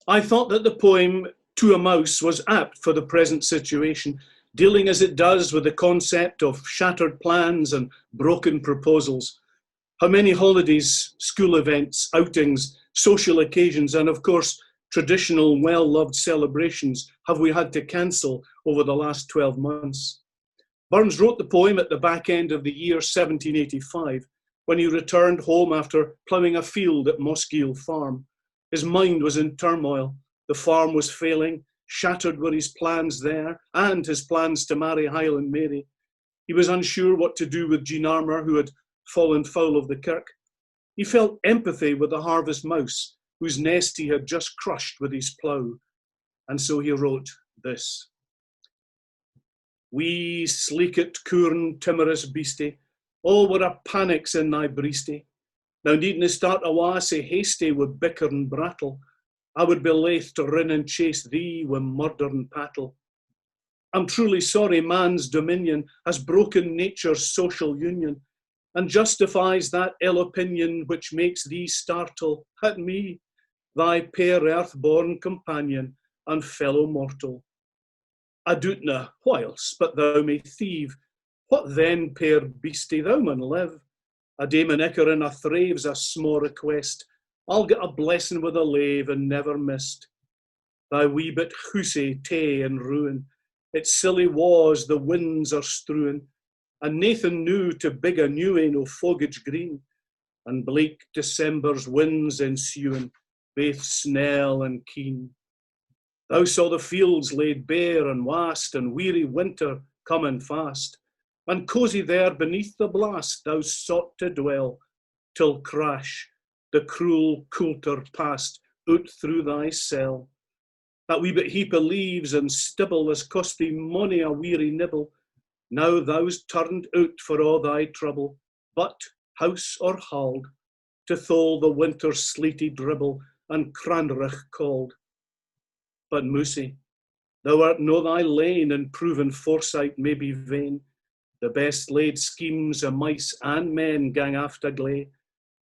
I thought that the poem To a Mouse was apt for the present situation, dealing as it does with the concept of shattered plans and broken proposals. How many holidays, school events, outings, social occasions, and of course, traditional well-loved celebrations have we had to cancel over the last 12 months? Burns wrote the poem at the back end of the year 1785, when he returned home after ploughing a field at Mosgiel Farm. His mind was in turmoil. The farm was failing, shattered were his plans there, and his plans to marry Highland Mary. He was unsure what to do with Jean Armour, who had fallen foul of the kirk. He felt empathy with the harvest mouse, whose nest he had just crushed with his plough. And so he wrote this. Wee sleekit coorn timorous beastie, all were a panics in thy breastie. Thou needna start awa sae hasty wi' bicker and brattle. I would be laith to rin and chase thee wi' murder and pattle. I'm truly sorry man's dominion has broken nature's social union, and justifies that ill opinion which makes thee startle at me, thy pair earth-born companion and fellow mortal. I doubtna whiles, but thou may thieve. What then, pair beastie, thou mun live? A dame icker in a thrave's a small request. I'll get a blessing with a lave and never missed. Thy wee bit hoosey tay and ruin, its silly was the winds are strewing, and Nathan knew to big a new ane o' fogage green, and bleak December's winds ensuing, baith snell and keen. Thou saw the fields laid bare and wast, and weary winter coming fast, and cosy there beneath the blast thou sought to dwell, till crash, the cruel coulter passed out through thy cell. That wee bit heap of leaves and stibble has cost thee mony a weary nibble. Now thou's turned out for all thy trouble, but, house or hald, to thole the winter's sleety dribble, and Cranrich called. But Mousey, thou art no thy lane, and proven foresight may be vain. The best laid schemes o' mice and men gang after gley,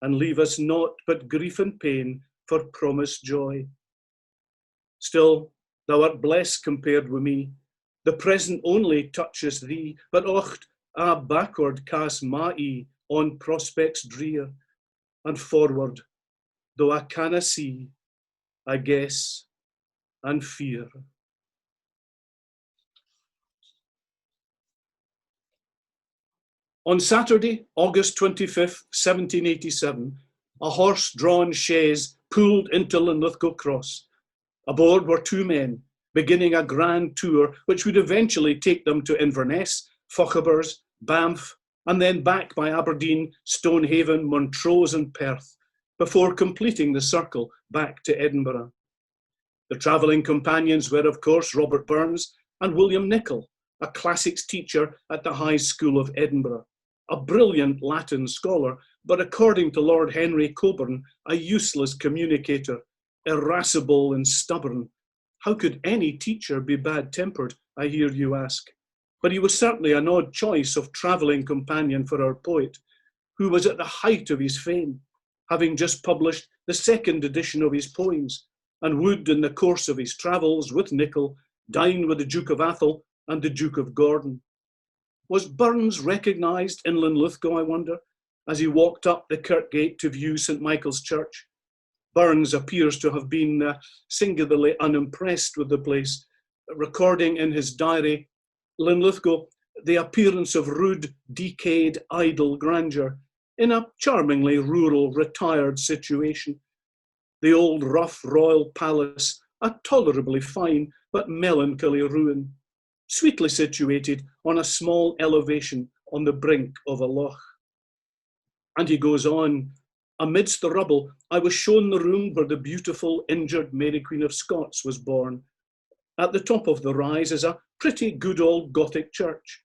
and leave us naught but grief and pain for promised joy. Still, thou art blessed compared wi' me. The present only touches thee, but ocht backward cast my ee on prospects drear, and forward, though I canna see, I guess and fear. On Saturday, August 25th, 1787, a horse-drawn chaise pulled into Linlithgow Cross. Aboard were two men, beginning a grand tour which would eventually take them to Inverness, Fochabers, Banff, and then back by Aberdeen, Stonehaven, Montrose and Perth, before completing the circle back to Edinburgh. The travelling companions were, of course, Robert Burns and William Nicol, a classics teacher at the High School of Edinburgh, a brilliant Latin scholar, but according to Lord Henry Coburn, a useless communicator, irascible and stubborn. How could any teacher be bad-tempered, I hear you ask? But he was certainly an odd choice of travelling companion for our poet, who was at the height of his fame, having just published the second edition of his poems, and would, in the course of his travels with Nicol, dine with the Duke of Atholl and the Duke of Gordon. Was Burns recognised in Linlithgow, I wonder, as he walked up the Kirkgate to view St Michael's Church? Burns appears to have been singularly unimpressed with the place, recording in his diary, Linlithgow, the appearance of rude, decayed, idle grandeur in a charmingly rural, retired situation. The old rough royal palace, a tolerably fine but melancholy ruin, sweetly situated on a small elevation on the brink of a loch. And he goes on, amidst the rubble, I was shown the room where the beautiful injured Mary Queen of Scots was born. At the top of the rise is a pretty good old Gothic church,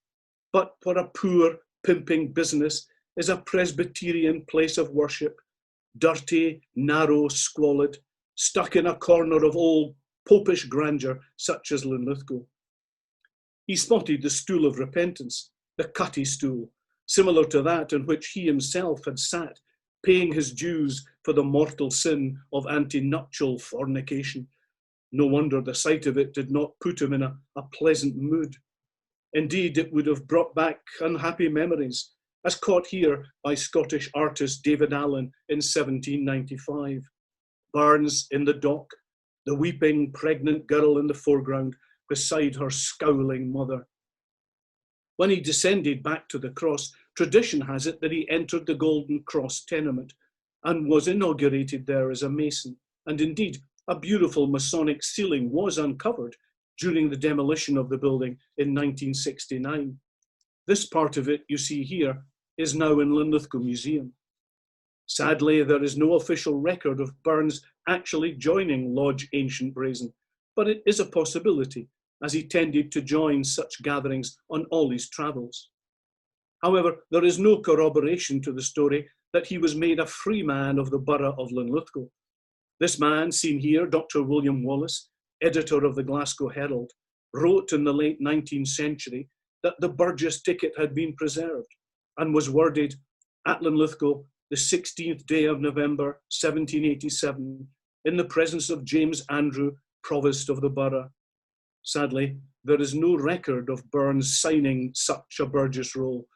but for a poor, pimping business is a Presbyterian place of worship, dirty, narrow, squalid, stuck in a corner of old popish grandeur such as Linlithgow. He spotted the stool of repentance, the cutty stool, similar to that in which he himself had sat, paying his dues for the mortal sin of antenuptial fornication, No wonder the sight of it did not put him in a pleasant mood. Indeed, it would have brought back unhappy memories, as caught here by Scottish artist David Allen in 1795. Burns in the dock, the weeping pregnant girl in the foreground beside her scowling mother. When he descended back to the cross, tradition has it that he entered the Golden Cross tenement and was inaugurated there as a mason. And indeed, a beautiful Masonic ceiling was uncovered during the demolition of the building in 1969. This part of it you see here is now in Linlithgow Museum. Sadly, there is no official record of Burns actually joining Lodge Ancient Brazen, but it is a possibility, as he tended to join such gatherings on all his travels. However, there is no corroboration to the story that he was made a free man of the borough of Linlithgow. This man, seen here, Dr. William Wallace, editor of the Glasgow Herald, wrote in the late 19th century that the Burgess ticket had been preserved and was worded at Linlithgow the 16th day of November 1787 in the presence of James Andrew, Provost of the borough. Sadly, there is no record of Burns signing such a Burgess roll,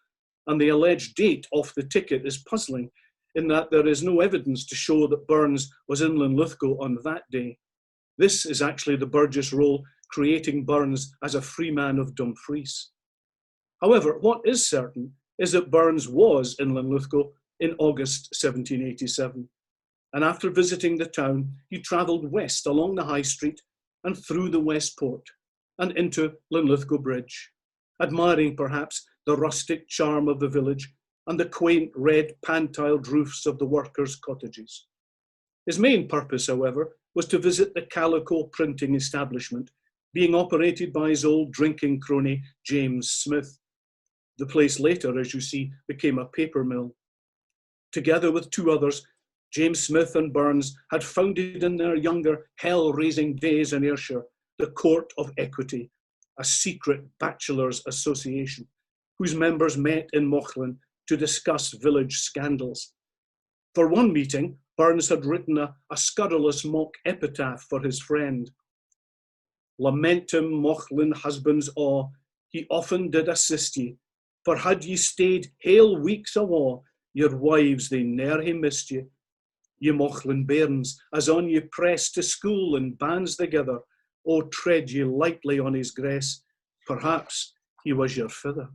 and the alleged date off the ticket is puzzling in that there is no evidence to show that Burns was in Linlithgow on that day. This is actually the Burgess roll creating Burns as a free man of Dumfries. However, what is certain is that Burns was in Linlithgow in August 1787, and after visiting the town, he travelled west along the High Street and through the West Port and into Linlithgow Bridge, admiring perhaps the rustic charm of the village and the quaint red pan-tiled roofs of the workers' cottages. His main purpose, however, was to visit the calico printing establishment being operated by his old drinking crony, James Smith. The place later, as you see, became a paper mill. Together with two others, James Smith and Burns had founded in their younger hell-raising days in Ayrshire the Court of Equity, a secret bachelors' association, whose members met in Mauchline to discuss village scandals. For one meeting, Burns had written a scurrilous mock epitaph for his friend. Lamentum Mauchline husbands awe, he often did assist ye, for had ye stayed hale weeks awa, your wives they ne'er hae missed ye. Ye Mauchline bairns, as on ye press to school in bands together, O tread ye lightly on his grace, perhaps he was your fither.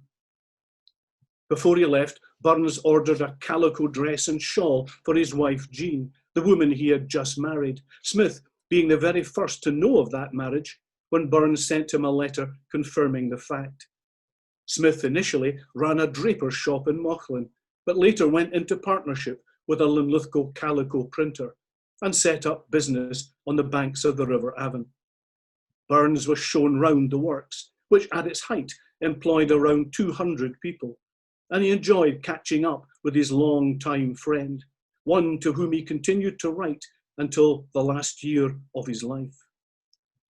Before he left, Burns ordered a calico dress and shawl for his wife Jean, the woman he had just married, Smith being the very first to know of that marriage when Burns sent him a letter confirming the fact. Smith initially ran a draper's shop in Mauchline, but later went into partnership with a Linlithgow calico printer and set up business on the banks of the River Avon. Burns was shown round the works, which at its height employed around 200 people, and he enjoyed catching up with his long-time friend, one to whom he continued to write until the last year of his life.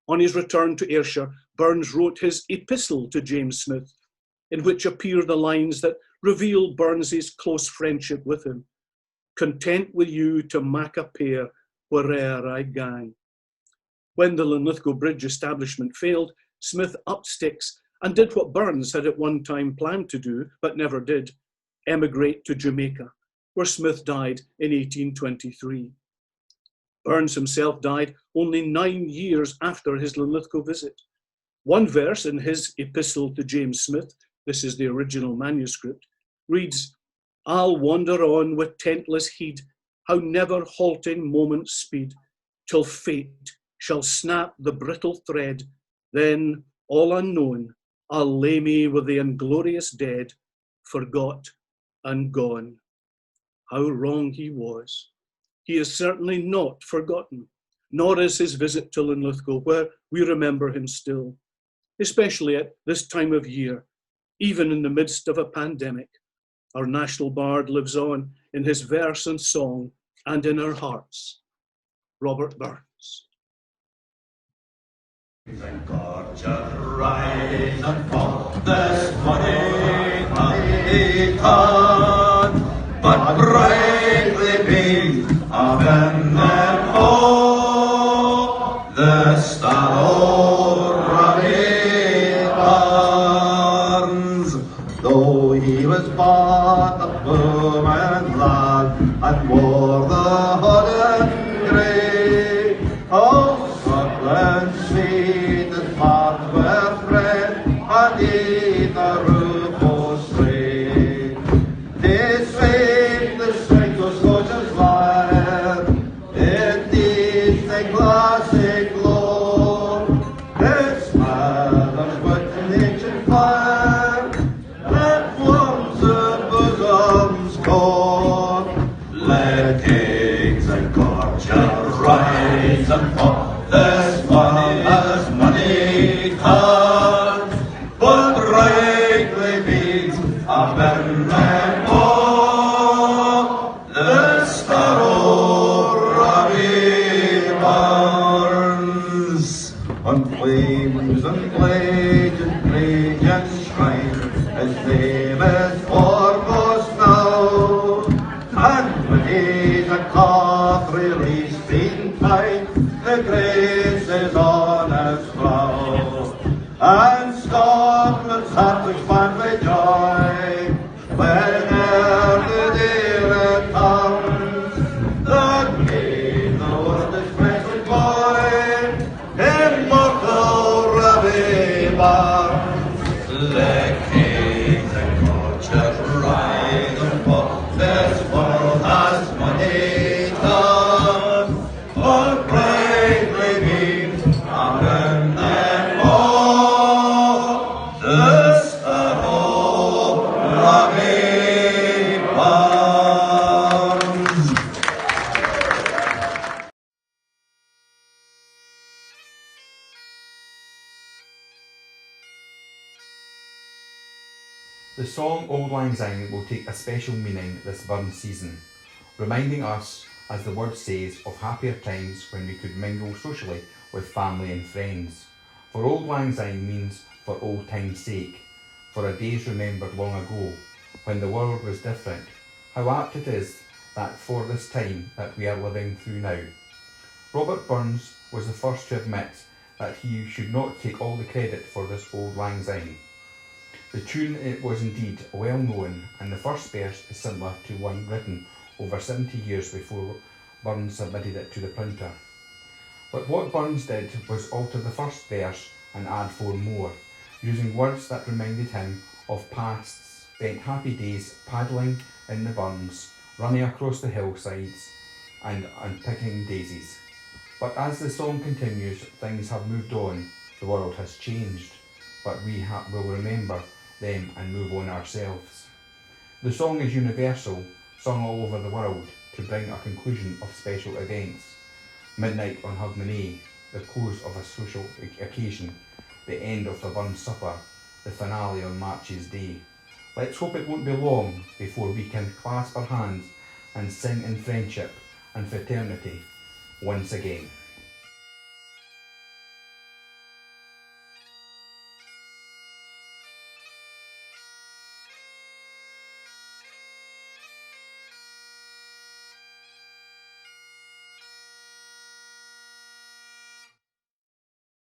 On his return to Ayrshire, Burns wrote his epistle to James Smith, in which appear the lines that reveal Burns's close friendship with him. Content with you to mak a pair where'er I gang. When the Linlithgow Bridge establishment failed, Smith upped sticks and did what Burns had at one time planned to do, but never did, emigrate to Jamaica, where Smith died in 1823. Burns himself died only 9 years after his Linlithgow visit. One verse in his epistle to James Smith, this is the original manuscript, reads, I'll wander on with tentless heed, how never halting moments speed, till fate shall snap the brittle thread, then, all unknown, I'll lay me with the inglorious dead, forgot and gone. How wrong he was. He is certainly not forgotten, nor is his visit to Linlithgow, where we remember him still, especially at this time of year, even in the midst of a pandemic. Our national bard lives on in his verse and song and in our hearts. Robert Burns. God shall rise and fall this morning on the dawn, but brightly beam of an and all. the star o'er the barns. Though he was but a Bowman lad, and wore the hood and grey, oh, Scotland sweet as part were bred, and eat a roof o' stray. They sweep the strength of Scotia's lyre, it needs a glassy glow. It's smothers with an ancient fire that warms the bosom's core. Let kings and courtiers rise and fall, this one has money cards, but rightly beats a burn them all. The star o'er the barns, on flames and blades and rage and strife, his name is foremost now. And when he's a cock released in fight, the grace is on his brow. And Scotland's heart will expand with joy whene'er the day returns. The grave, the world is precious boy, immortal Robbie Barnes. Let kings and courtiers rise and fall, this world has money done, but bravely been among them all. The star o'er Robbie Barnes. The song Auld Lang Syne will take a special meaning this burn season, reminding us, as the word says, of happier times when we could mingle socially with family and friends. For Auld Lang Syne means for old time's sake, for a days remembered long ago, when the world was different. How apt it is that for this time that we are living through now. Robert Burns was the first to admit that he should not take all the credit for this Auld Lang Syne. The tune it was indeed well known, and the first verse is similar to one written over 70 years before Burns submitted it to the printer. But what Burns did was alter the first verse and add 4 more, using words that reminded him of past spent happy days paddling in the burns, running across the hillsides and picking daisies. But as the song continues, things have moved on, the world has changed, but we will remember them and move on ourselves. The song is universal, sung all over the world to bring a conclusion of special events. Midnight on Hogmanay, the close of a social occasion, the end of the Burn Supper, the finale on March's Day. Let's hope it won't be long before we can clasp our hands and sing in friendship and fraternity once again.